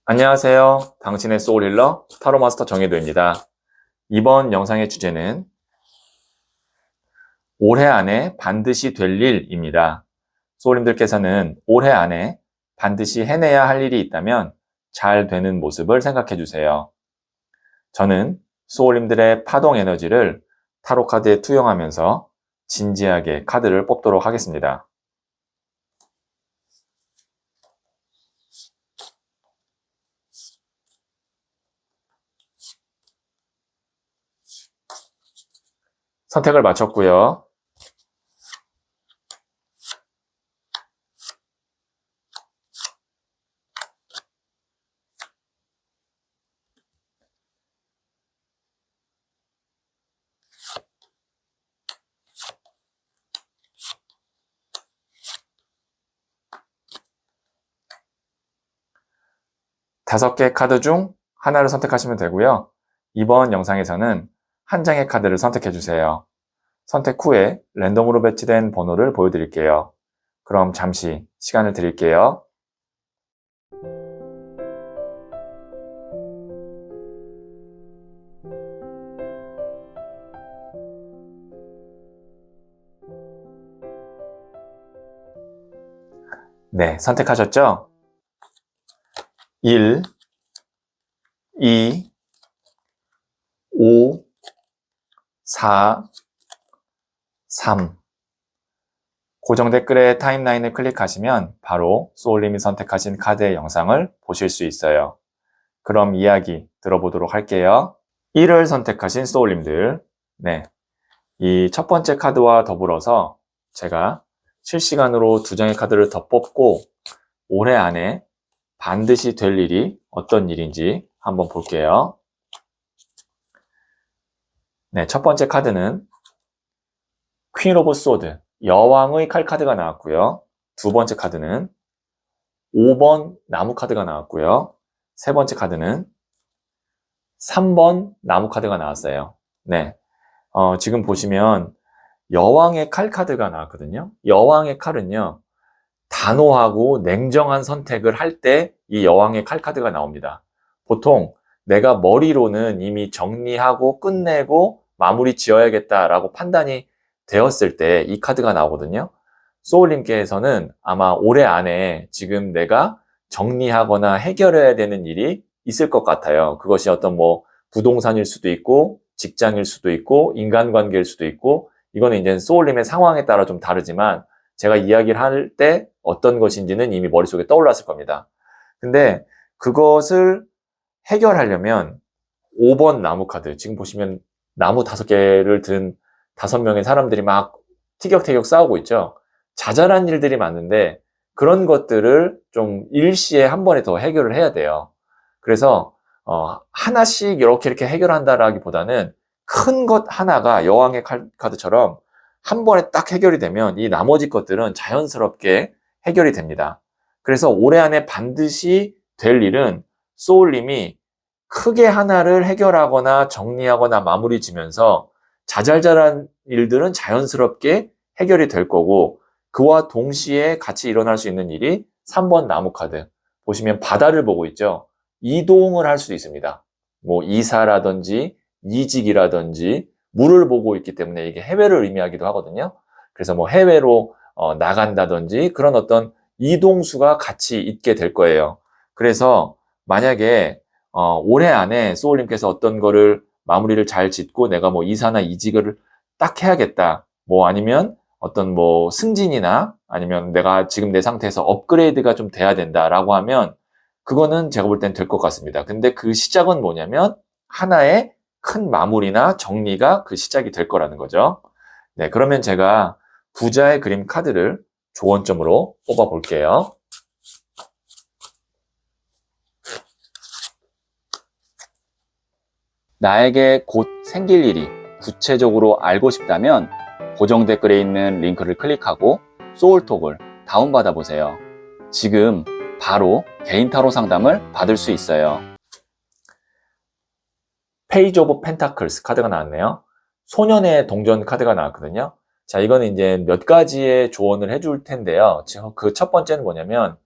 안녕하세요. 당신의 소울힐러 타로마스터 정혜도입니다. 이번 영상의 주제는 올해 안에 반드시 될 일입니다. 소울님들께서는 올해 안에 반드시 해내야 할 일이 있다면 잘 되는 모습을 생각해 주세요. 저는 소울님들의 파동 에너지를 타로 카드에 투영하면서 진지하게 카드를 뽑도록 하겠습니다. 선택을 마쳤고요. 다섯 개 카드 중 하나를 선택하시면 되고요. 이번 영상에서는 한 장의 카드를 선택해 주세요. 선택 후에 랜덤으로 배치된 번호를 보여드릴게요. 그럼 잠시 시간을 드릴게요. 네, 선택하셨죠? 1, 2, 5, 4, 3. 고정 댓글의 타임라인을 클릭하시면 바로 소울님이 선택하신 카드의 영상을 보실 수 있어요. 그럼 이야기 들어보도록 할게요. 1을 선택하신 소울님들, 네, 이 첫 번째 카드와 더불어서 제가 실시간으로 두 장의 카드를 더 뽑고 올해 안에 반드시 될 일이 어떤 일인지 한번 볼게요. 네, 첫 번째 카드는 퀸 오브 소드, 여왕의 칼 카드가 나왔고요. 두 번째 카드는 5번 나무 카드가 나왔고요. 세 번째 카드는 3번 나무 카드가 나왔어요. 네, 지금 보시면 여왕의 칼 카드가 나왔거든요. 여왕의 칼은요, 단호하고 냉정한 선택을 할 때 이 여왕의 칼 카드가 나옵니다. 보통 내가 머리로는 이미 정리하고 끝내고 마무리 지어야겠다라고 판단이 되었을 때 이 카드가 나오거든요. 소울님께서는 아마 올해 안에 지금 내가 정리하거나 해결해야 되는 일이 있을 것 같아요. 그것이 어떤 부동산일 수도 있고 직장일 수도 있고 인간관계일 수도 있고, 이거는 이제 소울님의 상황에 따라 좀 다르지만 제가 이야기를 할 때 어떤 것인지는 이미 머릿속에 떠올랐을 겁니다. 근데 그것을 해결하려면 5번 나무 카드, 지금 보시면 나무 5개를 든 5명의 사람들이 막 티격태격 싸우고 있죠. 자잘한 일들이 많은데 그런 것들을 좀 일시에 한 번에 더 해결을 해야 돼요. 그래서 하나씩 이렇게 해결한다라기보다는 큰 것 하나가 여왕의 카드처럼 한 번에 딱 해결이 되면 이 나머지 것들은 자연스럽게 해결이 됩니다. 그래서 올해 안에 반드시 될 일은 소울님이 크게 하나를 해결하거나 정리하거나 마무리 지면서 자잘자잘한 일들은 자연스럽게 해결이 될 거고, 그와 동시에 같이 일어날 수 있는 일이 3번 나무 카드. 보시면 바다를 보고 있죠. 이동을 할 수 있습니다. 이사라든지 이직이라든지 물을 보고 있기 때문에 이게 해외를 의미하기도 하거든요. 그래서 해외로 나간다든지 그런 어떤 이동수가 같이 있게 될 거예요. 그래서 만약에 올해 안에 소울님께서 어떤 거를 마무리를 잘 짓고 내가 이사나 이직을 딱 해야겠다, 아니면 어떤 승진이나 아니면 내가 지금 내 상태에서 업그레이드가 좀 돼야 된다라고 하면 그거는 제가 볼 땐 될 것 같습니다. 근데 그 시작은 뭐냐면 하나의 큰 마무리나 정리가 그 시작이 될 거라는 거죠. 네, 그러면 제가 부자의 그림 카드를 조언점으로 뽑아 볼게요. 나에게 곧 생길 일이 구체적으로 알고 싶다면 고정 댓글에 있는 링크를 클릭하고 소울톡을 다운받아 보세요. 지금 바로 개인 타로 상담을 받을 수 있어요. 페이지 오브 펜타클스 카드가 나왔네요. 소년의 동전 카드가 나왔거든요. 자, 이거는 이제 몇 가지의 조언을 해줄 텐데요. 그 첫 번째는 뭐냐면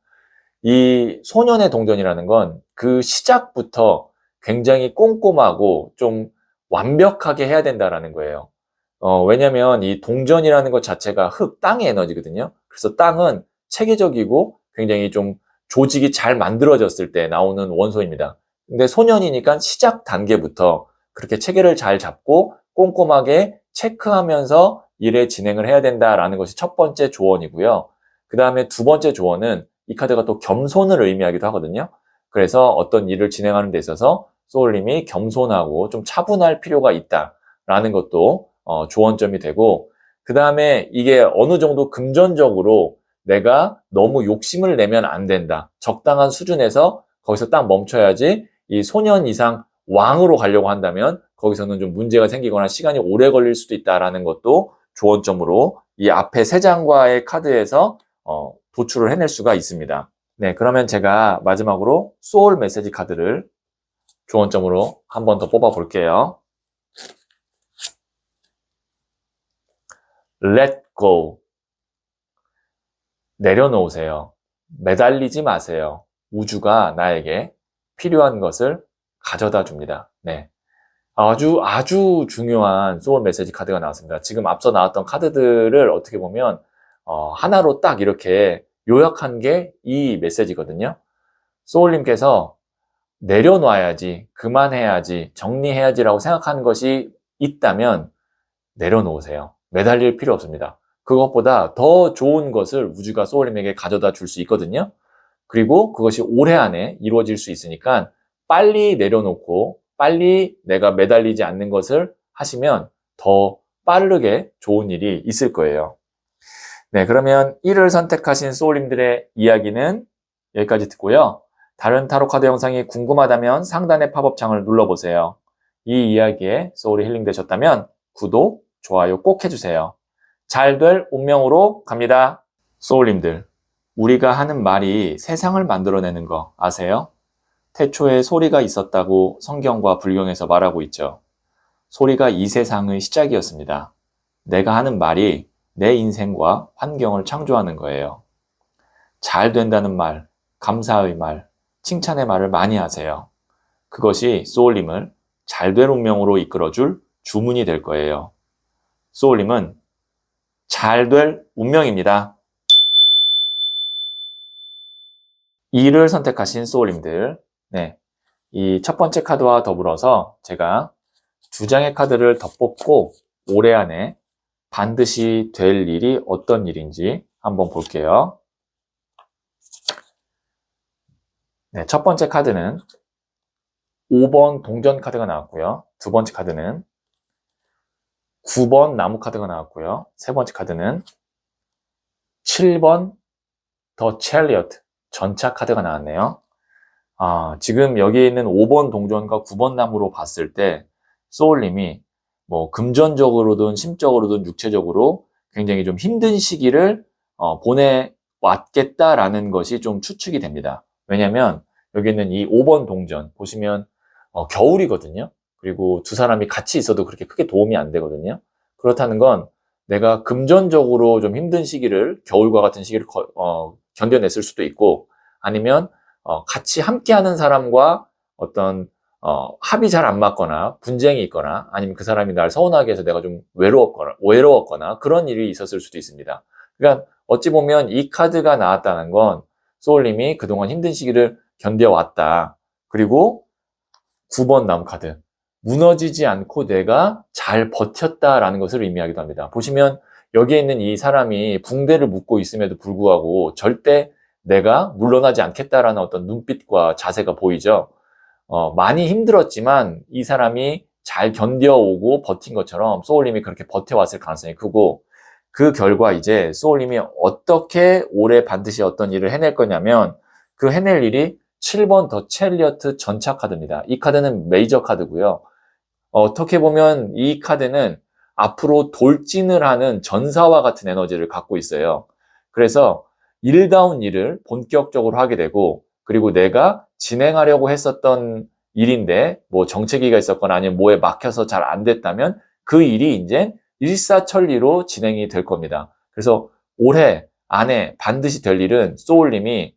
이 소년의 동전이라는 건 그 시작부터 굉장히 꼼꼼하고 좀 완벽하게 해야 된다라는 거예요. 왜냐면 이 동전이라는 것 자체가 땅의 에너지거든요. 그래서 땅은 체계적이고 굉장히 좀 조직이 잘 만들어졌을 때 나오는 원소입니다. 근데 소년이니까 시작 단계부터 그렇게 체계를 잘 잡고 꼼꼼하게 체크하면서 일에 진행을 해야 된다라는 것이 첫 번째 조언이고요. 그 다음에 두 번째 조언은 이 카드가 또 겸손을 의미하기도 하거든요. 그래서 어떤 일을 진행하는 데 있어서 소울님이 겸손하고 좀 차분할 필요가 있다라는 것도 조언점이 되고, 그 다음에 이게 어느 정도 금전적으로 내가 너무 욕심을 내면 안 된다. 적당한 수준에서 거기서 딱 멈춰야지. 이 소년 이상 왕으로 가려고 한다면 거기서는 좀 문제가 생기거나 시간이 오래 걸릴 수도 있다라는 것도 조언점으로 이 앞에 세 장과의 카드에서 도출을 해낼 수가 있습니다. 네, 그러면 제가 마지막으로 소울 메시지 카드를 조언점으로 한 번 더 뽑아 볼게요. Let go. 내려놓으세요. 매달리지 마세요. 우주가 나에게 필요한 것을 가져다 줍니다. 네. 아주 중요한 소울 메시지 카드가 나왔습니다. 지금 앞서 나왔던 카드들을 어떻게 보면 하나로 딱 이렇게 요약한 게 이 메시지거든요. 소울님께서 내려놔야지, 그만해야지, 정리해야지라고 생각하는 것이 있다면 내려놓으세요. 매달릴 필요 없습니다. 그것보다 더 좋은 것을 우주가 소울님에게 가져다 줄 수 있거든요. 그리고 그것이 올해 안에 이루어질 수 있으니까 빨리 내려놓고 빨리 내가 매달리지 않는 것을 하시면 더 빠르게 좋은 일이 있을 거예요. 네, 그러면 1을 선택하신 소울님들의 이야기는 여기까지 듣고요. 다른 타로 카드 영상이 궁금하다면 상단의 팝업창을 눌러보세요. 이 이야기에 소울이 힐링되셨다면 구독, 좋아요 꼭 해주세요. 잘 될 운명으로 갑니다. 소울님들, 우리가 하는 말이 세상을 만들어내는 거 아세요? 태초에 소리가 있었다고 성경과 불경에서 말하고 있죠. 소리가 이 세상의 시작이었습니다. 내가 하는 말이 내 인생과 환경을 창조하는 거예요. 잘 된다는 말, 감사의 말, 칭찬의 말을 많이 하세요. 그것이 소울님을 잘 될 운명으로 이끌어줄 주문이 될 거예요. 소울님은 잘 될 운명입니다. 2를 선택하신 소울님들, 네, 이 첫 번째 카드와 더불어서 제가 두 장의 카드를 더 뽑고 올해 안에 반드시 될 일이 어떤 일인지 한번 볼게요. 네, 첫 번째 카드는 5번 동전 카드가 나왔고요. 두 번째 카드는 9번 나무 카드가 나왔고요. 세 번째 카드는 7번 더 체리어트 전차 카드가 나왔네요. 지금 여기에 있는 5번 동전과 9번 나무로 봤을 때 소울님이 뭐 금전적으로든 심적으로든 육체적으로 굉장히 좀 힘든 시기를 보내왔겠다라는 것이 좀 추측이 됩니다. 왜냐면 여기 있는 이 5번 동전 보시면 겨울이거든요. 그리고 두 사람이 같이 있어도 그렇게 크게 도움이 안 되거든요. 그렇다는 건 내가 금전적으로 좀 힘든 시기를, 겨울과 같은 시기를 견뎌냈을 수도 있고, 아니면 같이 함께하는 사람과 어떤 합이 잘 안 맞거나 분쟁이 있거나, 아니면 그 사람이 날 서운하게 해서 내가 좀 외로웠거나 그런 일이 있었을 수도 있습니다. 그러니까 어찌 보면 이 카드가 나왔다는 건 소울님이 그동안 힘든 시기를 견뎌왔다. 그리고 9번 나무 카드, 무너지지 않고 내가 잘 버텼다라는 것을 의미하기도 합니다. 보시면 여기에 있는 이 사람이 붕대를 묶고 있음에도 불구하고 절대 내가 물러나지 않겠다라는 어떤 눈빛과 자세가 보이죠. 많이 힘들었지만 이 사람이 잘 견뎌오고 버틴 것처럼 소울님이 그렇게 버텨왔을 가능성이 크고, 그 결과 이제 소울님이 어떻게 올해 반드시 어떤 일을 해낼 거냐면 그 해낼 일이 7번 더 체리어트 전차 카드입니다. 이 카드는 메이저 카드고요. 어떻게 보면 이 카드는 앞으로 돌진을 하는 전사와 같은 에너지를 갖고 있어요. 그래서 일다운 일을 본격적으로 하게 되고, 그리고 내가 진행하려고 했었던 일인데 뭐 정체기가 있었거나 아니면 뭐에 막혀서 잘 안 됐다면 그 일이 이제 일사천리로 진행이 될 겁니다. 그래서 올해 안에 반드시 될 일은 소울님이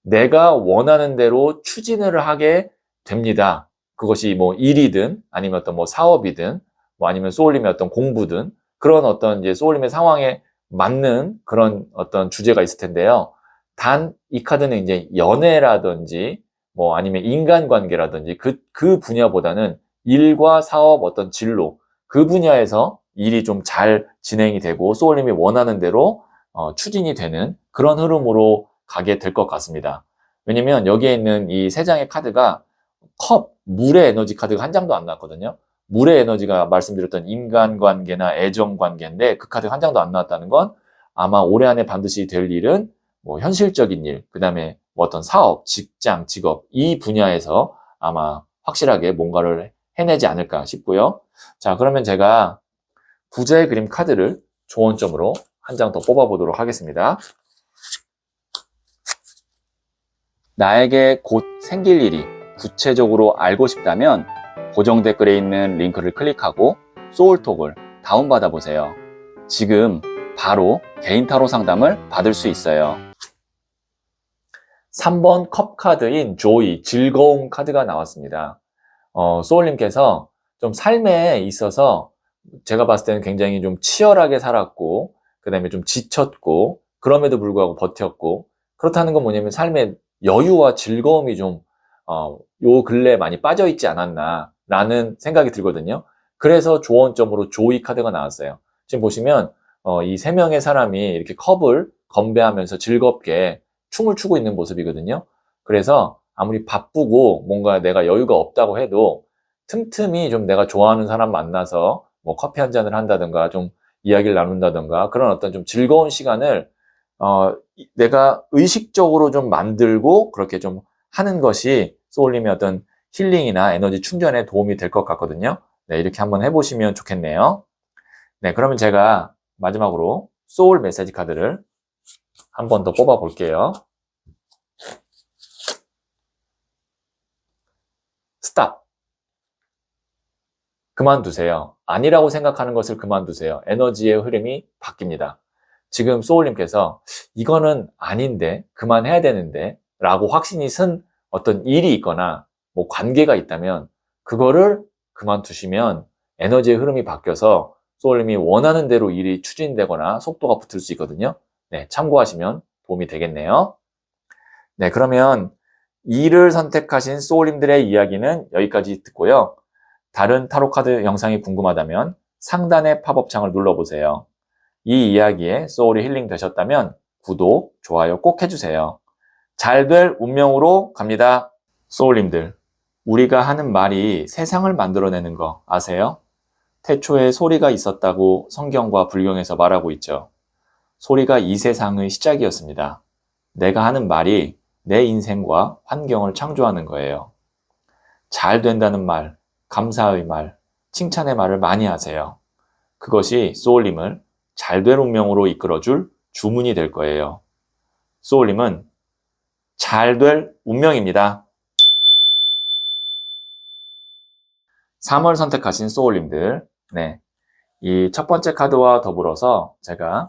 내가 원하는 대로 추진을 하게 됩니다. 그것이 뭐 일이든 아니면 어떤 뭐 사업이든 뭐 아니면 소울님의 어떤 공부든 그런 어떤 이제 소울님의 상황에 맞는 그런 어떤 주제가 있을 텐데요. 단 이 카드는 이제 연애라든지 뭐 아니면 인간관계라든지 그 분야보다는 일과 사업 어떤 진로 그 분야에서 일이 좀 잘 진행이 되고 소울님이 원하는 대로 추진이 되는 그런 흐름으로 가게 될 것 같습니다. 왜냐면 여기에 있는 이 세 장의 카드가 물의 에너지 카드가 한 장도 안 나왔거든요. 물의 에너지가 말씀드렸던 인간관계나 애정관계인데 그 카드가 한 장도 안 나왔다는 건 아마 올해 안에 반드시 될 일은 뭐 현실적인 일, 그 다음에 뭐 어떤 사업, 직장, 직업 이 분야에서 아마 확실하게 뭔가를 해내지 않을까 싶고요. 자, 그러면 제가 부자의 그림 카드를 조언점으로 한 장 더 뽑아보도록 하겠습니다. 나에게 곧 생길 일이 구체적으로 알고 싶다면 고정 댓글에 있는 링크를 클릭하고 소울톡을 다운받아 보세요. 지금 바로 개인 타로 상담을 받을 수 있어요. 3번 컵 카드인 조이, 즐거움 카드가 나왔습니다. 소울님께서 좀 삶에 있어서 제가 봤을 때는 굉장히 좀 치열하게 살았고, 그 다음에 좀 지쳤고, 그럼에도 불구하고 버텼고, 그렇다는 건 뭐냐면 삶에 여유와 즐거움이 좀, 요 근래에 많이 빠져있지 않았나, 라는 생각이 들거든요. 그래서 조언점으로 조이 카드가 나왔어요. 지금 보시면, 이 세 명의 사람이 이렇게 컵을 건배하면서 즐겁게 춤을 추고 있는 모습이거든요. 그래서 아무리 바쁘고 뭔가 내가 여유가 없다고 해도 틈틈이 좀 내가 좋아하는 사람 만나서 뭐 커피 한 잔을 한다든가 좀 이야기를 나눈다든가 그런 어떤 좀 즐거운 시간을 내가 의식적으로 좀 만들고 그렇게 좀 하는 것이 소울님의 어떤 힐링이나 에너지 충전에 도움이 될 것 같거든요. 네, 이렇게 한번 해보시면 좋겠네요. 네, 그러면 제가 마지막으로 소울 메시지 카드를 한 번 더 뽑아 볼게요. 스탑. 그만두세요. 아니라고 생각하는 것을 그만두세요. 에너지의 흐름이 바뀝니다. 지금 소울님께서 이거는 아닌데, 그만해야 되는데, 라고 확신이 선 어떤 일이 있거나, 뭐 관계가 있다면, 그거를 그만두시면 에너지의 흐름이 바뀌어서 소울님이 원하는 대로 일이 추진되거나 속도가 붙을 수 있거든요. 네, 참고하시면 도움이 되겠네요. 네, 그러면 이를 선택하신 소울님들의 이야기는 여기까지 듣고요. 다른 타로카드 영상이 궁금하다면 상단의 팝업창을 눌러보세요. 이 이야기에 소울이 힐링 되셨다면 구독, 좋아요 꼭 해주세요. 잘 될 운명으로 갑니다. 소울님들, 우리가 하는 말이 세상을 만들어내는 거 아세요? 태초에 소리가 있었다고 성경과 불경에서 말하고 있죠. 소리가 이 세상의 시작이었습니다. 내가 하는 말이 내 인생과 환경을 창조하는 거예요. 잘 된다는 말, 감사의 말, 칭찬의 말을 많이 하세요. 그것이 소울님을 잘 될 운명으로 이끌어줄 주문이 될 거예요. 소울님은 잘 될 운명입니다. 3월 선택하신 소울님들, 네. 이 첫 번째 카드와 더불어서 제가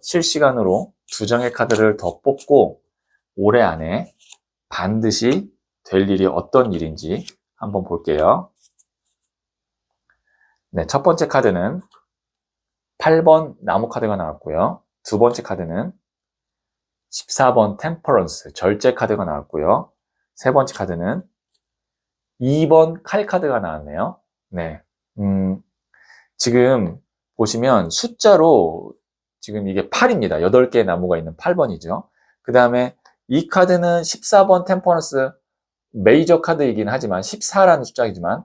실시간으로 2장의 카드를 더 뽑고 올해 안에 반드시 될 일이 어떤 일인지 한번 볼게요. 네, 첫 번째 카드는 8번 나무 카드가 나왔고요. 두 번째 카드는 14번 템퍼런스 절제 카드가 나왔고요. 세 번째 카드는 2번 칼 카드가 나왔네요. 네, 지금 보시면 숫자로 지금 이게 8입니다. 8개의 나무가 있는 8번이죠. 그 다음에 이 카드는 14번 템퍼런스 메이저 카드이긴 하지만 14라는 숫자이지만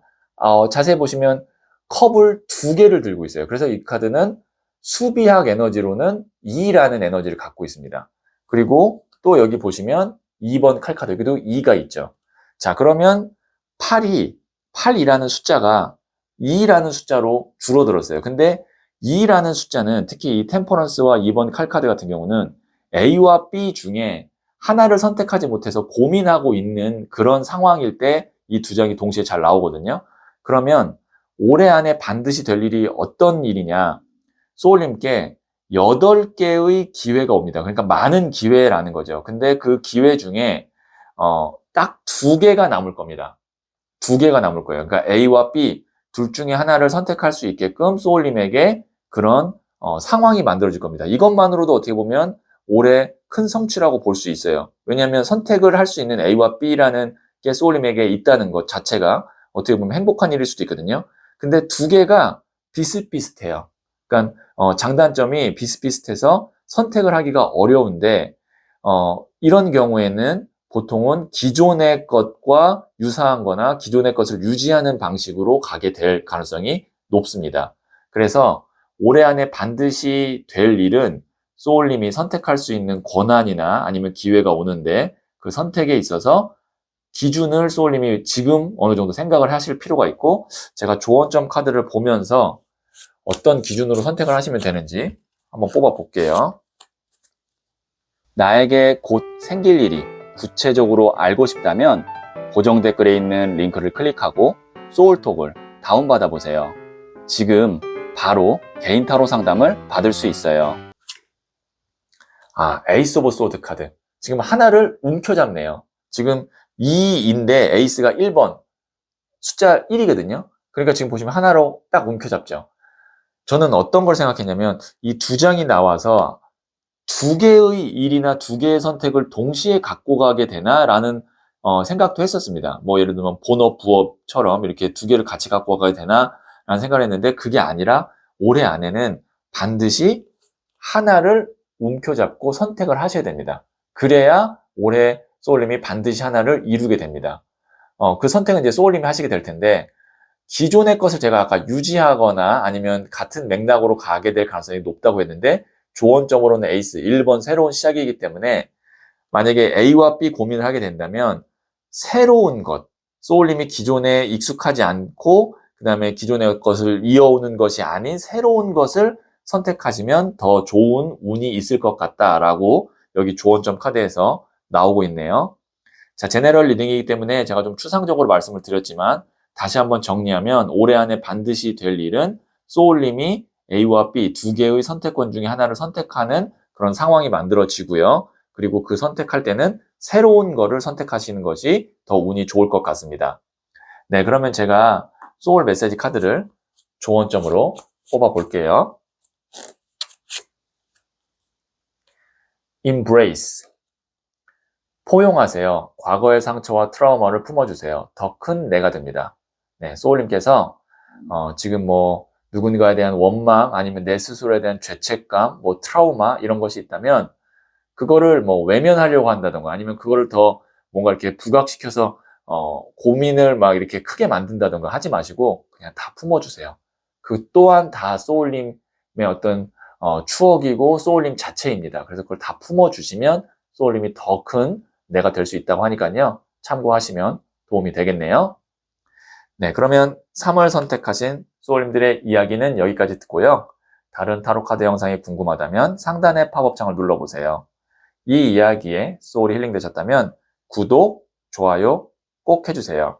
자세히 보시면 컵을 2개를 들고 있어요. 그래서 이 카드는 수비학 에너지로는 2라는 에너지를 갖고 있습니다. 그리고 또 여기 보시면 2번 칼 카드 여기도 2가 있죠. 자, 그러면 8이라는 숫자가 2라는 숫자로 줄어들었어요. 근데 2라는 숫자는 특히 이 템퍼런스와 2번 칼 카드 같은 경우는 A와 B 중에 하나를 선택하지 못해서 고민하고 있는 그런 상황일 때 이 2장이 동시에 잘 나오거든요. 그러면 올해 안에 반드시 될 일이 어떤 일이냐? 소울님께 8개의 기회가 옵니다. 그러니까 많은 기회라는 거죠. 근데 그 기회 중에 딱 두 개가 남을 겁니다. 두 개가 남을 거예요. 그러니까 A와 B 둘 중에 하나를 선택할 수 있게끔 소울님에게 그런 상황이 만들어질 겁니다. 이것만으로도 어떻게 보면 올해 큰 성취라고 볼 수 있어요. 왜냐하면 선택을 할 수 있는 A와 B라는 게 소울님에게 있다는 것 자체가 어떻게 보면 행복한 일일 수도 있거든요. 근데 두 개가 비슷비슷해요. 그러니까 장단점이 비슷비슷해서 선택을 하기가 어려운데 이런 경우에는 보통은 기존의 것과 유사한 거나 기존의 것을 유지하는 방식으로 가게 될 가능성이 높습니다. 그래서 올해 안에 반드시 될 일은 소울님이 선택할 수 있는 권한이나 아니면 기회가 오는데 그 선택에 있어서 기준을 소울님이 지금 어느 정도 생각을 하실 필요가 있고 제가 조언점 카드를 보면서 어떤 기준으로 선택을 하시면 되는지 한번 뽑아 볼게요. 나에게 곧 생길 일이 구체적으로 알고 싶다면 고정 댓글에 있는 링크를 클릭하고 소울톡을 다운받아 보세요. 지금 바로 개인 타로 상담을 받을 수 있어요. 에이스 오브 소드 카드. 지금 하나를 움켜잡네요. 지금 2인데 에이스가 1번, 숫자 1이거든요. 그러니까 지금 보시면 하나로 딱 움켜잡죠. 저는 어떤 걸 생각했냐면 이 두 장이 나와서 두 개의 일이나 두 개의 선택을 동시에 갖고 가게 되나라는 생각도 했었습니다. 뭐 예를 들면 본업, 부업처럼 이렇게 두 개를 같이 갖고 가게 되나라는 생각을 했는데 그게 아니라 올해 안에는 반드시 하나를 움켜잡고 선택을 하셔야 됩니다. 그래야 올해 소울님이 반드시 하나를 이루게 됩니다. 그 선택은 이제 소울님이 하시게 될 텐데 기존의 것을 제가 아까 유지하거나 아니면 같은 맥락으로 가게 될 가능성이 높다고 했는데 조언점으로는 에이스 1번 새로운 시작이기 때문에 만약에 A와 B 고민을 하게 된다면 새로운 것, 소울님이 기존에 익숙하지 않고 그 다음에 기존의 것을 이어오는 것이 아닌 새로운 것을 선택하시면 더 좋은 운이 있을 것 같다라고 여기 조언점 카드에서 나오고 있네요. 자, 제너럴 리딩이기 때문에 제가 좀 추상적으로 말씀을 드렸지만 다시 한번 정리하면 올해 안에 반드시 될 일은 소울님이 A와 B 두 개의 선택권 중에 하나를 선택하는 그런 상황이 만들어지고요. 그리고 그 선택할 때는 새로운 거를 선택하시는 것이 더 운이 좋을 것 같습니다. 네, 그러면 제가 소울 메시지 카드를 조언점으로 뽑아 볼게요. Embrace. 포용하세요. 과거의 상처와 트라우마를 품어주세요. 더 큰 내가 됩니다. 네, 소울님께서 지금 뭐 누군가에 대한 원망 아니면 내 스스로에 대한 죄책감, 뭐 트라우마 이런 것이 있다면 그거를 뭐 외면하려고 한다던가 아니면 그거를 더 뭔가 이렇게 부각시켜서 고민을 막 이렇게 크게 만든다던가 하지 마시고 그냥 다 품어주세요. 그 또한 다 소울님의 어떤 추억이고 소울님 자체입니다. 그래서 그걸 다 품어주시면 소울님이 더 큰 내가 될 수 있다고 하니까요. 참고하시면 도움이 되겠네요. 네, 그러면 3월 선택하신 소울님들의 이야기는 여기까지 듣고요. 다른 타로 카드 영상이 궁금하다면 상단의 팝업창을 눌러보세요. 이 이야기에 소울이 힐링되셨다면 구독, 좋아요 꼭 해주세요.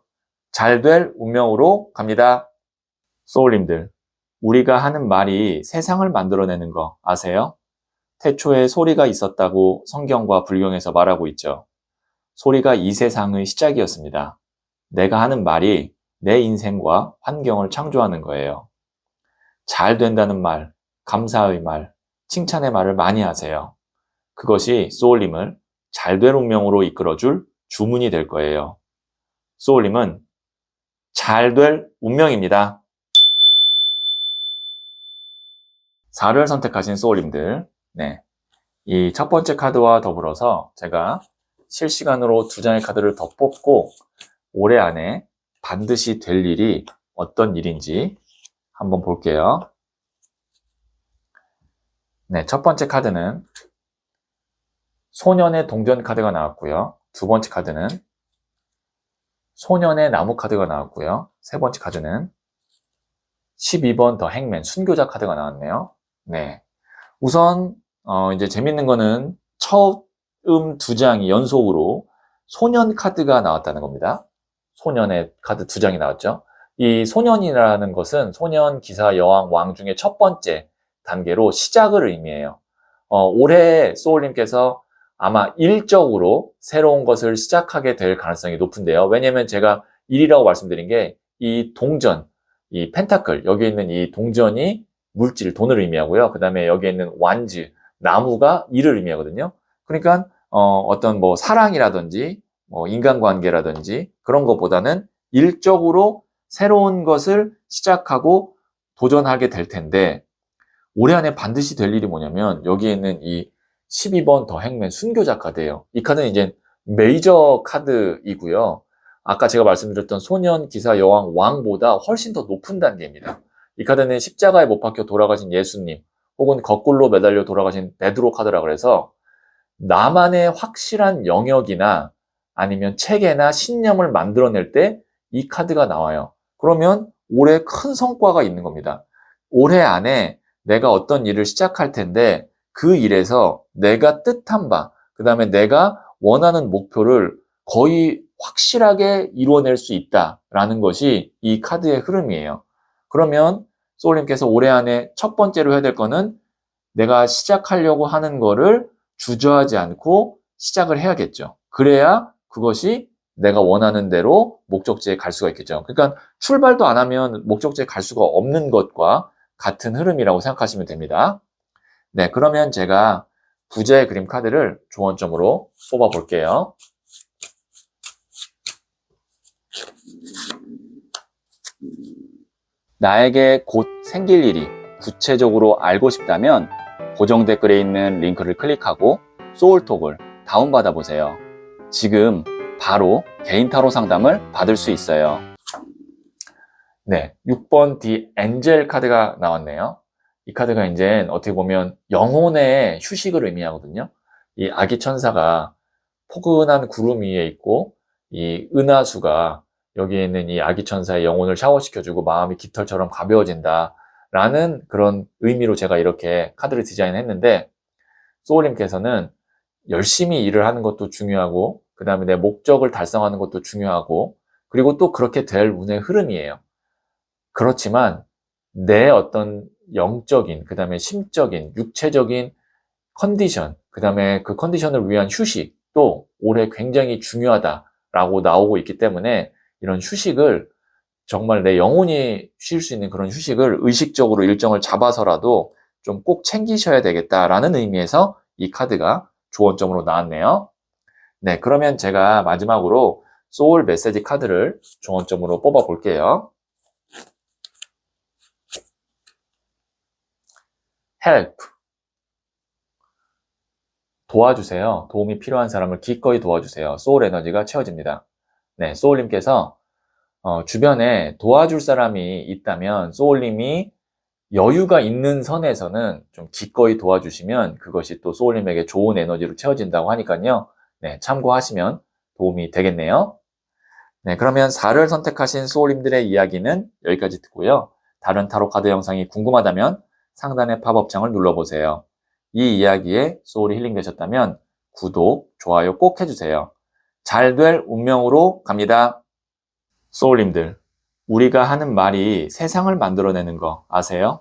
잘 될 운명으로 갑니다. 소울님들, 우리가 하는 말이 세상을 만들어내는 거 아세요? 태초에 소리가 있었다고 성경과 불경에서 말하고 있죠. 소리가 이 세상의 시작이었습니다. 내가 하는 말이 내 인생과 환경을 창조하는 거예요. 잘 된다는 말, 감사의 말, 칭찬의 말을 많이 하세요. 그것이 소울님을 잘 될 운명으로 이끌어줄 주문이 될 거예요. 소울님은 잘 될 운명입니다. 4를 선택하신 소울님들, 네. 이 첫 번째 카드와 더불어서 제가 실시간으로 두 장의 카드를 더 뽑고 올해 안에 반드시 될 일이 어떤 일인지 한번 볼게요. 네, 첫 번째 카드는 소년의 동전 카드가 나왔고요. 두 번째 카드는 소년의 나무 카드가 나왔고요. 세 번째 카드는 12번 더 행맨 순교자 카드가 나왔네요. 네, 우선 이제 재밌는 거는 처음 두 장이 연속으로 소년 카드가 나왔다는 겁니다. 소년의 카드 두 장이 나왔죠. 이 소년이라는 것은 소년, 기사, 여왕, 왕 중에 첫 번째 단계로 시작을 의미해요. 올해 소울님께서 아마 일적으로 새로운 것을 시작하게 될 가능성이 높은데요. 왜냐면 제가 일이라고 말씀드린 게 이 동전, 이 펜타클, 여기 있는 이 동전이 물질, 돈을 의미하고요. 그 다음에 여기 있는 완즈, 나무가 일을 의미하거든요. 그러니까 어떤 뭐 사랑이라든지 뭐 인간관계라든지 그런 것보다는 일적으로 새로운 것을 시작하고 도전하게 될 텐데 올해 안에 반드시 될 일이 뭐냐면 여기에 있는 이 12번 더 행맨 순교자 카드예요. 이 카드는 이제 메이저 카드이고요. 아까 제가 말씀드렸던 소년, 기사, 여왕, 왕보다 훨씬 더 높은 단계입니다. 이 카드는 십자가에 못 박혀 돌아가신 예수님 혹은 거꾸로 매달려 돌아가신 베드로 카드라 그래서 나만의 확실한 영역이나 아니면 체계나 신념을 만들어낼 때 이 카드가 나와요. 그러면 올해 큰 성과가 있는 겁니다. 올해 안에 내가 어떤 일을 시작할 텐데 그 일에서 내가 뜻한 바, 그 다음에 내가 원하는 목표를 거의 확실하게 이루어낼 수 있다라는 것이 이 카드의 흐름이에요. 그러면 소울님께서 올해 안에 첫 번째로 해야 될 거는 내가 시작하려고 하는 거를 주저하지 않고 시작을 해야겠죠. 그래야 그것이 내가 원하는 대로 목적지에 갈 수가 있겠죠. 그러니까 출발도 안 하면 목적지에 갈 수가 없는 것과 같은 흐름이라고 생각하시면 됩니다. 네, 그러면 제가 부자의 그림 카드를 조언점으로 뽑아 볼게요. 나에게 곧 생길 일이 구체적으로 알고 싶다면 고정 댓글에 있는 링크를 클릭하고 소울톡을 다운받아 보세요. 지금 바로 개인 타로 상담을 받을 수 있어요. 네, 6번 디 엔젤 카드가 나왔네요. 이 카드가 이제 어떻게 보면 영혼의 휴식을 의미하거든요. 이 아기 천사가 포근한 구름 위에 있고 이 은하수가 여기에 있는 이 아기 천사의 영혼을 샤워시켜주고 마음이 깃털처럼 가벼워진다라는 그런 의미로 제가 이렇게 카드를 디자인했는데 소울님께서는 열심히 일을 하는 것도 중요하고 그 다음에 내 목적을 달성하는 것도 중요하고 그리고 또 그렇게 될 운의 흐름이에요. 그렇지만 내 어떤 영적인, 그 다음에 심적인, 육체적인 컨디션, 그 다음에 그 컨디션을 위한 휴식도 올해 굉장히 중요하다라고 나오고 있기 때문에 이런 휴식을 정말 내 영혼이 쉴 수 있는 그런 휴식을 의식적으로 일정을 잡아서라도 좀 꼭 챙기셔야 되겠다라는 의미에서 이 카드가 조언점으로 나왔네요. 네, 그러면 제가 마지막으로 소울 메시지 카드를 조언점으로 뽑아 볼게요. help. 도와주세요. 도움이 필요한 사람을 기꺼이 도와주세요. 소울 에너지가 채워집니다. 네, 소울님께서 주변에 도와줄 사람이 있다면 소울님이 여유가 있는 선에서는 좀 기꺼이 도와주시면 그것이 또 소울님에게 좋은 에너지로 채워진다고 하니까요. 네, 참고하시면 도움이 되겠네요. 네, 그러면 4를 선택하신 소울님들의 이야기는 여기까지 듣고요. 다른 타로 카드 영상이 궁금하다면 상단의 팝업창을 눌러보세요. 이 이야기에 소울이 힐링되셨다면 구독, 좋아요 꼭 해주세요. 잘 될 운명으로 갑니다. 소울님들, 우리가 하는 말이 세상을 만들어내는 거 아세요?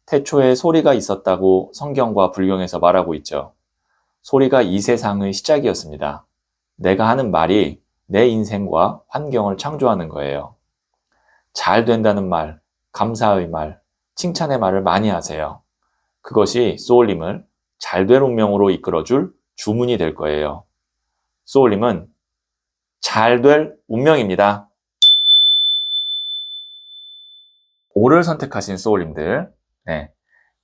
태초에 소리가 있었다고 성경과 불경에서 말하고 있죠. 소리가 이 세상의 시작이었습니다. 내가 하는 말이 내 인생과 환경을 창조하는 거예요. 잘 된다는 말, 감사의 말, 칭찬의 말을 많이 하세요. 그것이 소울님을 잘 될 운명으로 이끌어줄 주문이 될 거예요. 소울님은 잘 될 운명입니다. 5를 선택하신 소울님들, 네,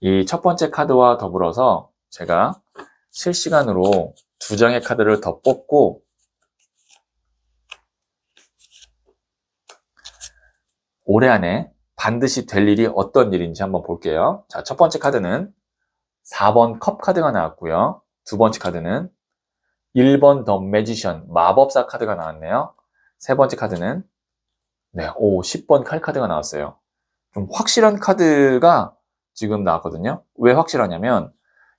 이 첫 번째 카드와 더불어서 제가 실시간으로 2장의 카드를 더 뽑고 올해 안에 반드시 될 일이 어떤 일인지 한번 볼게요. 자, 첫 번째 카드는 4번 컵 카드가 나왔고요. 두 번째 카드는 1번 더 매지션 마법사 카드가 나왔네요. 세 번째 카드는 10번 칼 카드가 나왔어요. 좀 확실한 카드가 지금 나왔거든요. 왜 확실하냐면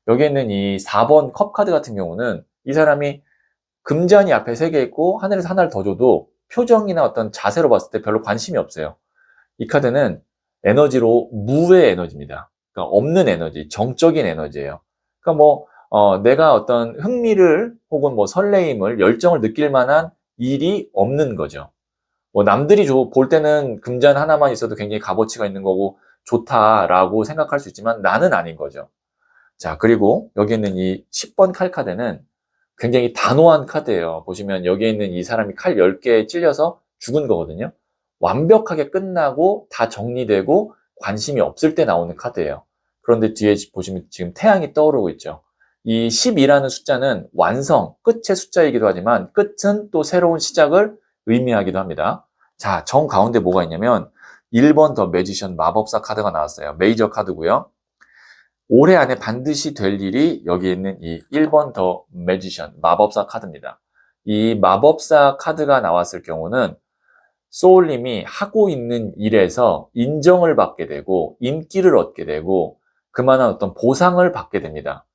여기 있는 이 4번 컵 카드 같은 경우는 이 사람이 금잔이 앞에 3개 있고 하늘에서 하나를 더 줘도 표정이나 어떤 자세로 봤을 때 별로 관심이 없어요. 이 카드는 에너지로 무의 에너지입니다. 그러니까 없는 에너지, 정적인 에너지예요. 그러니까 뭐 내가 어떤 흥미를 혹은 뭐 설레임을, 열정을 느낄 만한 일이 없는 거죠. 뭐 남들이 볼 때는 금잔 하나만 있어도 굉장히 값어치가 있는 거고 좋다라고 생각할 수 있지만 나는 아닌 거죠. 자, 그리고 여기 있는 이 10번 칼 카드는 굉장히 단호한 카드예요. 보시면 여기에 있는 이 사람이 칼 10개에 찔려서 죽은 거거든요. 완벽하게 끝나고 다 정리되고 관심이 없을 때 나오는 카드예요. 그런데 뒤에 보시면 지금 태양이 떠오르고 있죠. 이 10이라는 숫자는 완성, 끝의 숫자이기도 하지만 끝은 또 새로운 시작을 의미하기도 합니다. 자, 정 가운데 뭐가 있냐면 1번 더 매지션 마법사 카드가 나왔어요. 메이저 카드고요. 올해 안에 반드시 될 일이 여기 있는 이 1번 더 매지션 마법사 카드입니다. 이 마법사 카드가 나왔을 경우는 소울님이 하고 있는 일에서 인정을 받게 되고 인기를 얻게 되고 그만한 어떤 보상을 받게 됩니다.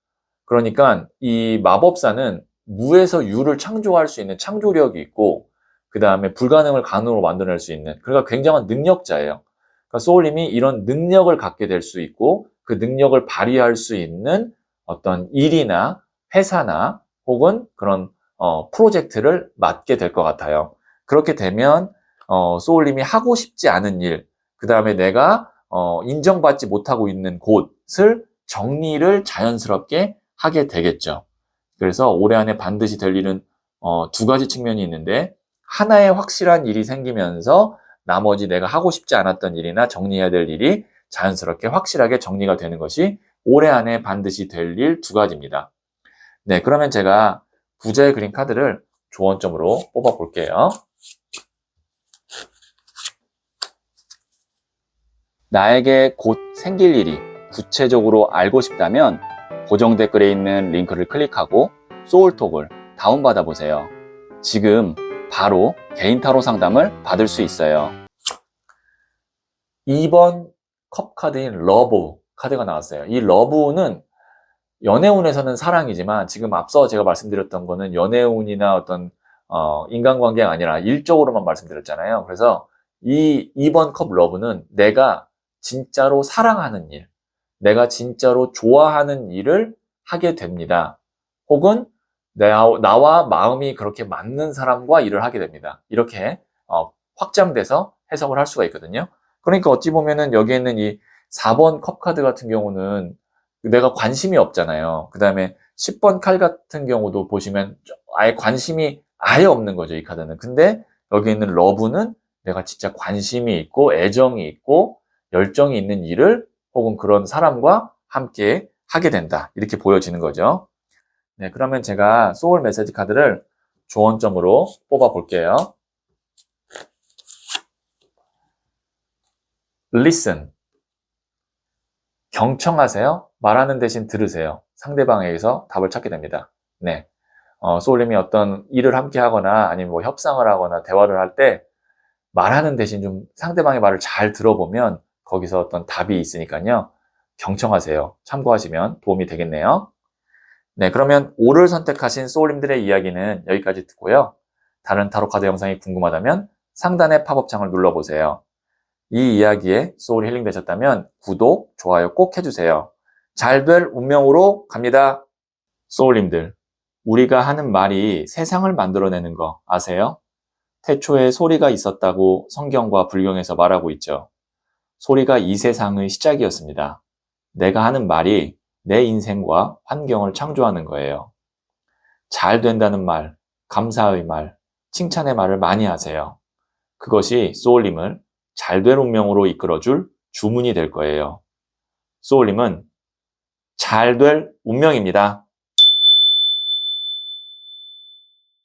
그러니까 이 마법사는 무에서 유를 창조할 수 있는 창조력이 있고 그 다음에 불가능을 가능으로 만들어낼 수 있는 그러니까 굉장한 능력자예요. 그러니까 소울님이 이런 능력을 갖게 될 수 있고 그 능력을 발휘할 수 있는 어떤 일이나 회사나 혹은 그런 프로젝트를 맡게 될 것 같아요. 그렇게 되면 소울님이 하고 싶지 않은 일, 그 다음에 내가 인정받지 못하고 있는 곳을 정리를 자연스럽게 하게 되겠죠. 그래서 올해 안에 반드시 될 일은 두 가지 측면이 있는데 하나의 확실한 일이 생기면서 나머지 내가 하고 싶지 않았던 일이나 정리해야 될 일이 자연스럽게 확실하게 정리가 되는 것이 올해 안에 반드시 될 일 두 가지입니다. 네, 그러면 제가 부자의 그림 카드를 조언점으로 뽑아 볼게요. 나에게 곧 생길 일이 구체적으로 알고 싶다면 고정 댓글에 있는 링크를 클릭하고 소울톡을 다운받아 보세요. 지금 바로 개인 타로 상담을 받을 수 있어요. 2번 컵 카드인 러브 카드가 나왔어요. 이 러브는 연애운에서는 사랑이지만 지금 앞서 제가 말씀드렸던 거는 연애운이나 어떤 인간관계가 아니라 일적으로만 말씀드렸잖아요. 그래서 이 2번 컵 러브는 내가 진짜로 사랑하는 일, 내가 진짜로 좋아하는 일을 하게 됩니다. 혹은 나와 마음이 그렇게 맞는 사람과 일을 하게 됩니다. 이렇게 확장돼서 해석을 할 수가 있거든요. 그러니까 어찌 보면은 여기에 있는 이 4번 컵 카드 같은 경우는 내가 관심이 없잖아요. 그 다음에 10번 칼 같은 경우도 보시면 아예 관심이 아예 없는 거죠, 이 카드는. 근데 여기 있는 러브는 내가 진짜 관심이 있고 애정이 있고 열정이 있는 일을 혹은 그런 사람과 함께 하게 된다. 이렇게 보여지는 거죠. 네, 그러면 제가 소울 메시지 카드를 조언점으로 뽑아 볼게요. Listen. 경청하세요. 말하는 대신 들으세요. 상대방에게서 답을 찾게 됩니다. 네. 소울님이 어떤 일을 함께 하거나 아니면 뭐 협상을 하거나 대화를 할 때 말하는 대신 좀 상대방의 말을 잘 들어보면 거기서 어떤 답이 있으니까요. 경청하세요. 참고하시면 도움이 되겠네요. 네, 그러면 O를 선택하신 소울님들의 이야기는 여기까지 듣고요. 다른 타로카드 영상이 궁금하다면 상단의 팝업창을 눌러보세요. 이 이야기에 소울이 힐링되셨다면 구독, 좋아요 꼭 해주세요. 잘 될 운명으로 갑니다. 소울님들, 우리가 하는 말이 세상을 만들어내는 거 아세요? 태초에 소리가 있었다고 성경과 불경에서 말하고 있죠. 소리가 이 세상의 시작이었습니다. 내가 하는 말이 내 인생과 환경을 창조하는 거예요. 잘 된다는 말, 감사의 말, 칭찬의 말을 많이 하세요. 그것이 소울님을 잘 될 운명으로 이끌어줄 주문이 될 거예요. 소울님은 잘 될 운명입니다.